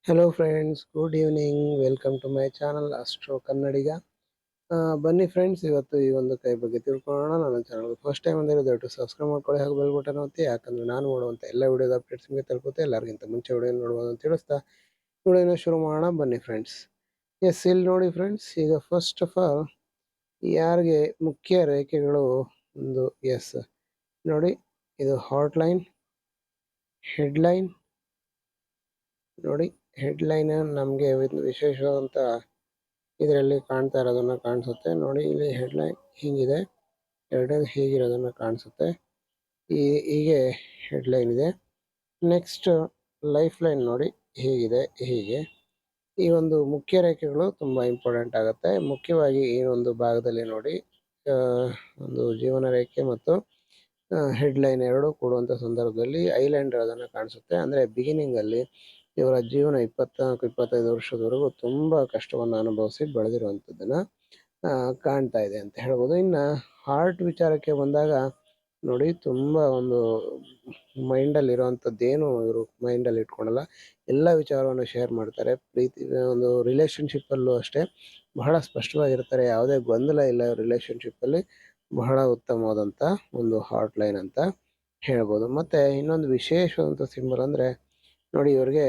Hello friends, good evening. Welcome to my channel astro Kannadiga. ಬನ್ನಿ friends, ಇವತ್ತು ಈ ಒಂದು ಕೈ ಬಗ್ಗೆ ತಿಳ್ಕೊಳ್ಳೋಣ. ನನ್ನ ಚಾನಲ್ ಫಸ್ಟ್ ಟೈಮ್ ಅಂದರೆ ದಯವಿಟ್ಟು ಸಬ್ಸ್ಕ್ರೈಬ್ ಮಾಡ್ಕೊಳ್ಳಿ ಹಾಗೂ ಬೆಲ್ ಬಟನ್ ಒತ್ತಿ. ಯಾಕಂದರೆ ನಾನು ಮಾಡುವಂಥ ಎಲ್ಲ ವಿಡಿಯೋದ ಅಪ್ಡೇಟ್ಸ್ ನಿಮಗೆ ತಲುಪುತ್ತೆ. ಎಲ್ಲರಿಗಿಂತ ಮುಂಚೆ ವಿಡಿಯೋ ನೋಡ್ಬೋದು ಅಂತ ತಿಳಿಸ್ತಾ ವಿಡಿಯೋನ ಶುರು ಮಾಡೋಣ. ಬನ್ನಿ ಫ್ರೆಂಡ್ಸ್. ಇಲ್ಲಿ ನೋಡಿ ಫ್ರೆಂಡ್ಸ್, ಈಗ ಫಸ್ಟ್ ಆಫ್ ಆಲ್ ಯಾರಿಗೆ ಮುಖ್ಯ ರೇಖೆಗಳು ಒಂದು ನೋಡಿ, ಇದು ಹಾಟ್ ಲೈನ್, ಹೆಡ್ಲೈನ್. ನೋಡಿ, ಹೆಡ್ಲೈನ್ ನಮಗೆ ವಿಶೇಷವಾದಂಥ ಇದರಲ್ಲಿ ಕಾಣ್ತಾ ಇರೋದನ್ನ ಕಾಣಿಸುತ್ತೆ. ನೋಡಿ, ಇಲ್ಲಿ ಹೆಡ್ಲೈನ್ ಹೀಗಿದೆ, ಎರಡನೇದು ಹೀಗಿರೋದನ್ನ ಕಾಣಿಸುತ್ತೆ. ಹೀಗೆ ಹೆಡ್ಲೈನ್ ಇದೆ. ನೆಕ್ಸ್ಟ್ ಲೈಫ್ ಲೈನ್ ನೋಡಿ ಹೀಗಿದೆ. ಹೀಗೆ ಈ ಒಂದು ಮುಖ್ಯ ರೇಖೆಗಳು ತುಂಬ ಇಂಪಾರ್ಟೆಂಟ್ ಆಗುತ್ತೆ. ಮುಖ್ಯವಾಗಿ ಈ ಒಂದು ಭಾಗದಲ್ಲಿ ನೋಡಿ, ಒಂದು ಜೀವನ ರೇಖೆ ಮತ್ತು ಹೆಡ್ಲೈನ್ ಎರಡೂ ಕೂಡುವಂಥ ಸಂದರ್ಭದಲ್ಲಿ ಐಲ್ಯಾಂಡ್ ಇರೋದನ್ನು ಕಾಣಿಸುತ್ತೆ. ಅಂದರೆ ಬಿಗಿನಿಂಗಲ್ಲಿ ಇವರ ಜೀವನ 24-25 ವರ್ಷದವರೆಗೂ ತುಂಬ ಕಷ್ಟವನ್ನು ಅನುಭವಿಸಿ ಬೆಳೆದಿರುವಂಥದ್ದನ್ನು ಕಾಣ್ತಾ ಇದೆ ಅಂತ ಹೇಳ್ಬೋದು. ಇನ್ನು ಹಾರ್ಟ್ ವಿಚಾರಕ್ಕೆ ಬಂದಾಗ ನೋಡಿ, ತುಂಬ ಒಂದು ಮೈಂಡಲ್ಲಿ ಇರೋವಂಥದ್ದೇನು ಇವರು ಮೈಂಡಲ್ಲಿ ಇಟ್ಕೊಳಲ್ಲ. ಎಲ್ಲ ವಿಚಾರವನ್ನು ಶೇರ್ ಮಾಡ್ತಾರೆ. ಪ್ರೀತಿ ಒಂದು ರಿಲೇಷನ್ಶಿಪ್ಪಲ್ಲೂ ಅಷ್ಟೇ ಬಹಳ ಸ್ಪಷ್ಟವಾಗಿರ್ತಾರೆ. ಯಾವುದೇ ಗೊಂದಲ ಇಲ್ಲ ರಿಲೇಷನ್ಶಿಪ್ಪಲ್ಲಿ. ಬಹಳ ಉತ್ತಮವಾದಂಥ ಒಂದು ಹಾಟ್ ಲೈನ್ ಅಂತ ಹೇಳ್ಬೋದು. ಮತ್ತು ಇನ್ನೊಂದು ವಿಶೇಷವಾದಂಥ ಸಿಂಬಲ್ ಅಂದರೆ ನೋಡಿ, ಇವರಿಗೆ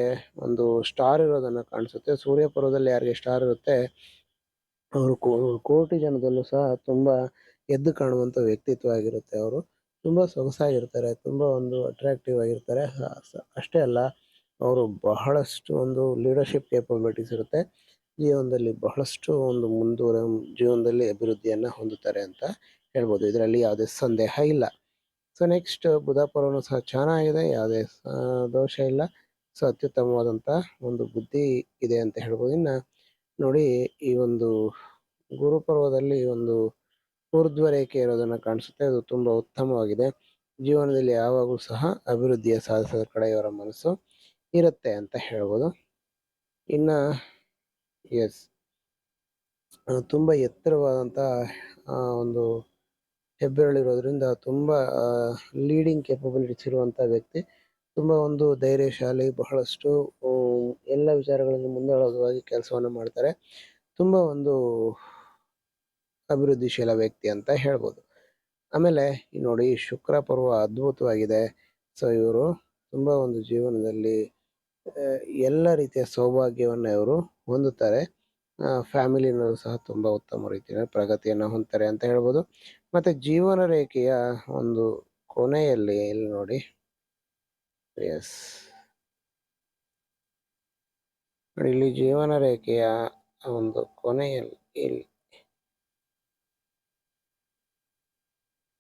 ಒಂದು ಸ್ಟಾರ್ ಇರೋದನ್ನು ಕಾಣಿಸುತ್ತೆ. ಸೂರ್ಯ ಪರ್ವದಲ್ಲಿ ಯಾರಿಗೆ ಸ್ಟಾರ್ ಇರುತ್ತೆ ಅವರು ಕೋಟಿ ಜನದಲ್ಲೂ ಸಹ ತುಂಬ ಎದ್ದು ಕಾಣುವಂಥ ವ್ಯಕ್ತಿತ್ವ ಆಗಿರುತ್ತೆ. ಅವರು ತುಂಬ ಸೊಗಸಾಗಿರ್ತಾರೆ, ತುಂಬ ಒಂದು ಅಟ್ರಾಕ್ಟಿವ್ ಆಗಿರ್ತಾರೆ. ಅಷ್ಟೇ ಅಲ್ಲ, ಅವರು ಬಹಳಷ್ಟು ಒಂದು ಲೀಡರ್ಶಿಪ್ ಕೇಪಬಿಲಿಟೀಸ್ ಇರುತ್ತೆ. ಜೀವನದಲ್ಲಿ ಬಹಳಷ್ಟು ಒಂದು ಜೀವನದಲ್ಲಿ ಅಭಿವೃದ್ಧಿಯನ್ನು ಹೊಂದುತ್ತಾರೆ ಅಂತ ಹೇಳ್ಬೋದು. ಇದರಲ್ಲಿ ಯಾವುದೇ ಸಂದೇಹ ಇಲ್ಲ. ಸೊ ನೆಕ್ಸ್ಟ್ ಬುಧ ಪರ್ವನೂ ಸಹ ಚೆನ್ನಾಗಿದೆ, ಯಾವುದೇ ದೋಷ ಇಲ್ಲ. ಸೊ ಅತ್ಯುತ್ತಮವಾದಂಥ ಒಂದು ಬುದ್ಧಿ ಇದೆ ಅಂತ ಹೇಳ್ಬೋದು. ಇನ್ನು ನೋಡಿ, ಈ ಒಂದು ಗುರುಪರ್ವದಲ್ಲಿ ಒಂದು ಊರ್ಧ್ವ ರೇಖೆ ಇರೋದನ್ನು ಕಾಣಿಸುತ್ತೆ. ಅದು ತುಂಬ ಉತ್ತಮವಾಗಿದೆ. ಜೀವನದಲ್ಲಿ ಯಾವಾಗಲೂ ಸಹ ಅಭಿವೃದ್ಧಿಯ ಸಾಧಿಸೋದ್ರ ಕಡೆ ಇವರ ಮನಸ್ಸು ಇರುತ್ತೆ ಅಂತ ಹೇಳ್ಬೋದು. ಇನ್ನು ತುಂಬ ಎತ್ತರವಾದಂಥ ಒಂದು ಹೆಬ್ಬೆರಳಿರೋದ್ರಿಂದ ತುಂಬ ಲೀಡಿಂಗ್ ಕೇಪಬಿಲಿಟೀಸ್ ಇರುವಂಥ ವ್ಯಕ್ತಿ. ತುಂಬ ಒಂದು ಧೈರ್ಯಶಾಲಿ, ಬಹಳಷ್ಟು ಎಲ್ಲ ವಿಚಾರಗಳಲ್ಲಿ ಮುಂದಾಳತ್ವವಾಗಿ ಕೆಲಸವನ್ನು ಮಾಡ್ತಾರೆ. ತುಂಬ ಒಂದು ಅಭಿವೃದ್ಧಿಶೀಲ ವ್ಯಕ್ತಿ ಅಂತ ಹೇಳ್ಬೋದು. ಆಮೇಲೆ ನೋಡಿ, ಶುಕ್ರ ಪರ್ವ ಅದ್ಭುತವಾಗಿದೆ. ಸೊ ಇವರು ತುಂಬ ಒಂದು ಜೀವನದಲ್ಲಿ ಎಲ್ಲ ರೀತಿಯ ಸೌಭಾಗ್ಯವನ್ನು ಇವರು ಹೊಂದುತ್ತಾರೆ. ಫ್ಯಾಮಿಲಿನಲ್ಲೂ ಸಹ ತುಂಬ ಉತ್ತಮ ರೀತಿಯ ಪ್ರಗತಿಯನ್ನು ಹೊಂದ್ತಾರೆ ಅಂತ ಹೇಳ್ಬೋದು. ಮತ್ತು ಜೀವನ ರೇಖೆಯ ಒಂದು ಕೊನೆಯಲ್ಲಿ ಇಲ್ಲಿ ನೋಡಿ, ಇಲ್ಲಿ ಜೀವನ ರೇಖೆಯ ಒಂದು ಕೊನೆಯಲ್ಲಿ ಇಲ್ಲಿ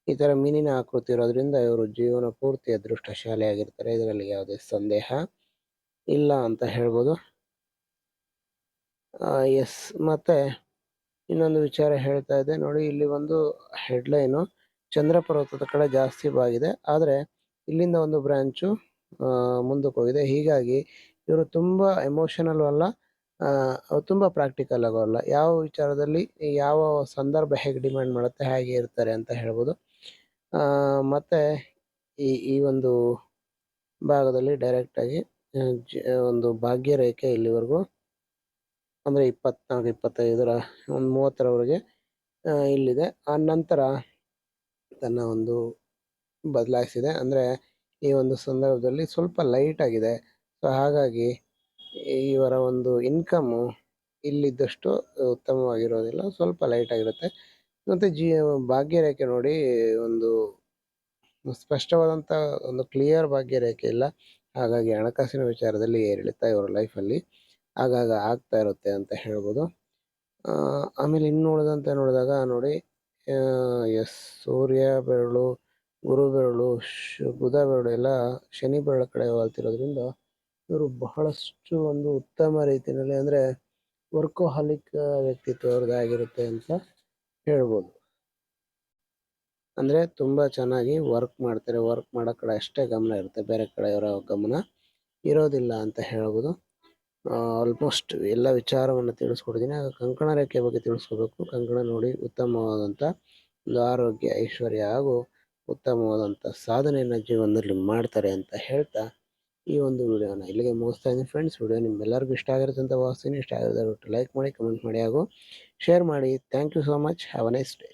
ಈ ಥರ ಮೀನಿನ ಆಕೃತಿ ಇರೋದ್ರಿಂದ ಇವರು ಜೀವನ ಪೂರ್ತಿ ಅದೃಷ್ಟಶಾಲಿಯಾಗಿರ್ತಾರೆ. ಇದರಲ್ಲಿ ಯಾವುದೇ ಸಂದೇಹ ಇಲ್ಲ ಅಂತ ಹೇಳ್ಬೋದು. ಮತ್ತೆ ಇನ್ನೊಂದು ವಿಚಾರ ಹೇಳ್ತಾ ಇದೆ ನೋಡಿ, ಇಲ್ಲಿ ಒಂದು ಹೆಡ್ಲೈನು ಚಂದ್ರ ಪರ್ವತದ ಕಡೆ ಜಾಸ್ತಿ ಬಾಗಿದೆ, ಆದರೆ ಇಲ್ಲಿಂದ ಒಂದು ಬ್ರಾಂಚು ಮುಂದಕ್ಕೆ ಹೋಗಿದೆ. ಹೀಗಾಗಿ ಇವರು ತುಂಬ ಎಮೋಷನಲ್ ಅಲ್ಲ, ತುಂಬ ಪ್ರಾಕ್ಟಿಕಲ್ ಆಗೋ ಅಲ್ಲ. ಯಾವ ವಿಚಾರದಲ್ಲಿ ಯಾವ ಸಂದರ್ಭ ಹೇಗೆ ಡಿಮ್ಯಾಂಡ್ ಮಾಡುತ್ತೆ ಹಾಗೆ ಇರ್ತಾರೆ ಅಂತ ಹೇಳ್ಬೋದು. ಮತ್ತು ಈ ಒಂದು ಭಾಗದಲ್ಲಿ ಡೈರೆಕ್ಟಾಗಿ ಒಂದು ಭಾಗ್ಯರೇಖೆ ಇಲ್ಲಿವರೆಗೂ ಅಂದರೆ 24-25 ಒಂದು 30ರವರೆಗೆ ಇಲ್ಲಿದೆ. ಆ ನಂತರ ತನ್ನ ಒಂದು ಬದಲಾಯಿಸಿದೆ. ಅಂದರೆ ಈ ಒಂದು ಸಂದರ್ಭದಲ್ಲಿ ಸ್ವಲ್ಪ ಲೈಟ್ ಆಗಿದೆ. ಸೊ ಹಾಗಾಗಿ ಇವರ ಒಂದು ಇನ್ಕಮ್ಮು ಇಲ್ಲಿದ್ದಷ್ಟು ಉತ್ತಮವಾಗಿರೋದಿಲ್ಲ, ಸ್ವಲ್ಪ ಲೈಟ್ ಆಗಿರುತ್ತೆ. ಮತ್ತು ಭಾಗ್ಯರೇಖೆ ನೋಡಿ, ಒಂದು ಸ್ಪಷ್ಟವಾದಂಥ ಒಂದು ಕ್ಲಿಯರ್ ಭಾಗ್ಯರೇಖೆ ಇಲ್ಲ. ಹಾಗಾಗಿ ಹಣಕಾಸಿನ ವಿಚಾರದಲ್ಲಿ ಏರಿಳಿತ ಇವರ ಲೈಫಲ್ಲಿ ಆಗಾಗ ಆಗ್ತಾ ಇರುತ್ತೆ ಅಂತ ಹೇಳ್ಬೋದು. ಆಮೇಲೆ ಇನ್ನು ನೋಡಿದಾಗ ನೋಡಿ, ಸೂರ್ಯ ಬೆರಳು, ಗುರು ಬೆರಳು, ಬುಧ ಬೆರಳು ಎಲ್ಲ ಶನಿ ಬೆರಳ ಕಡೆ ವಾಲ್ತಿರೋದ್ರಿಂದ ಇವರು ಬಹಳಷ್ಟು ಒಂದು ಉತ್ತಮ ರೀತಿಯಲ್ಲಿ, ಅಂದರೆ ವರ್ಕೋಹಾಲಿಕ್ ವ್ಯಕ್ತಿತ್ವ ಅವ್ರದ್ದಾಗಿರುತ್ತೆ ಅಂತ ಹೇಳ್ಬೋದು. ಅಂದರೆ ತುಂಬ ಚೆನ್ನಾಗಿ ವರ್ಕ್ ಮಾಡ್ತಾರೆ. ವರ್ಕ್ ಮಾಡೋ ಕಡೆ ಅಷ್ಟೇ ಗಮನ ಇರುತ್ತೆ, ಬೇರೆ ಕಡೆ ಅವರ ಗಮನ ಇರೋದಿಲ್ಲ ಅಂತ ಹೇಳ್ಬೋದು. ಆಲ್ಮೋಸ್ಟ್ ಎಲ್ಲ ವಿಚಾರವನ್ನು ತಿಳಿಸ್ಕೊಡ್ತೀನಿ. ಆಗ ಕಂಕಣ ರೇಖೆ ಬಗ್ಗೆ ತಿಳಿಸ್ಕೋಬೇಕು. ಕಂಕಣ ನೋಡಿ, ಉತ್ತಮವಾದಂಥ ಒಂದು ಆರೋಗ್ಯ, ಐಶ್ವರ್ಯ ಹಾಗೂ ಉತ್ತಮವಾದಂಥ ಸಾಧನೆಯನ್ನು ಜೀವನದಲ್ಲಿ ಮಾಡ್ತಾರೆ ಅಂತ ಹೇಳ್ತಾ ಈ ಒಂದು ವಿಡಿಯೋನ ಇಲ್ಲಿಗೆ ಮುಗಿಸ್ತಾ ಇದ್ದೀನಿ ಫ್ರೆಂಡ್ಸ್. ವಿಡಿಯೋ ನಿಮ್ಮೆಲ್ಲರಿಗೂ ಇಷ್ಟ ಆಗಿರುತ್ತೆ ಅಂತ ಭಾವಿಸ್ತೀನಿ. ಇಷ್ಟ ಆಗಿದ್ರೆ ಲೈಕ್ ಮಾಡಿ, ಕಮೆಂಟ್ ಮಾಡಿ ಹಾಗೂ ಶೇರ್ ಮಾಡಿ. Thank you so much. Have a nice day.